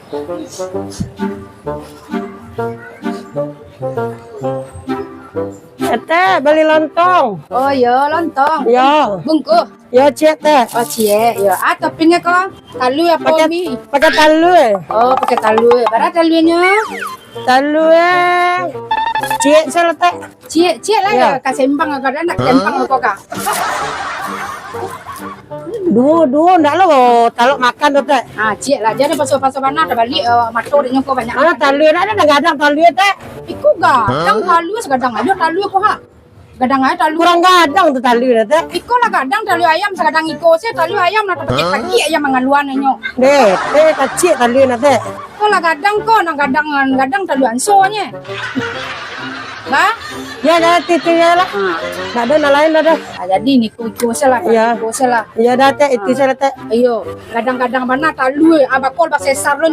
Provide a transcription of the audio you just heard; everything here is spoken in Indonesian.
Teh beli lontong. Oh ya, lontong. Ya. Bungkus. Ya cek teh. Oh cie, ya. Ah toppingnya kok talu apa mie? Pakai talu Oh pakai talu. Berapa talunya? Talu cek salah teh. Cie lah ya. Kasih empang agak nak empang apa kak? Dua ndak lo taluk makan tuh teh. Ah cie lah. Jadi pasal mana ada balik matur ini kok banyak. Talu ada gadang talu teh. Iku gadang talu segadang aja talu kok ha. Gadang aja talu. Kurang gadang tuh talu teh. Iko lah gadang talu ayam segadang iko sih talu ayam nak pagi ayam mangaluan nyo. Deh, kecil talu teh. Ko lah gadang ko nang gadang talu ansonya. Nah, ya dah titnya lah. Nggak ada lain dah. Jadi ni iko salah. Ya. Iko salah. Ya dah teh itu salah teh. Ayo, kadang-kadang mana talu abakol ba sesar lo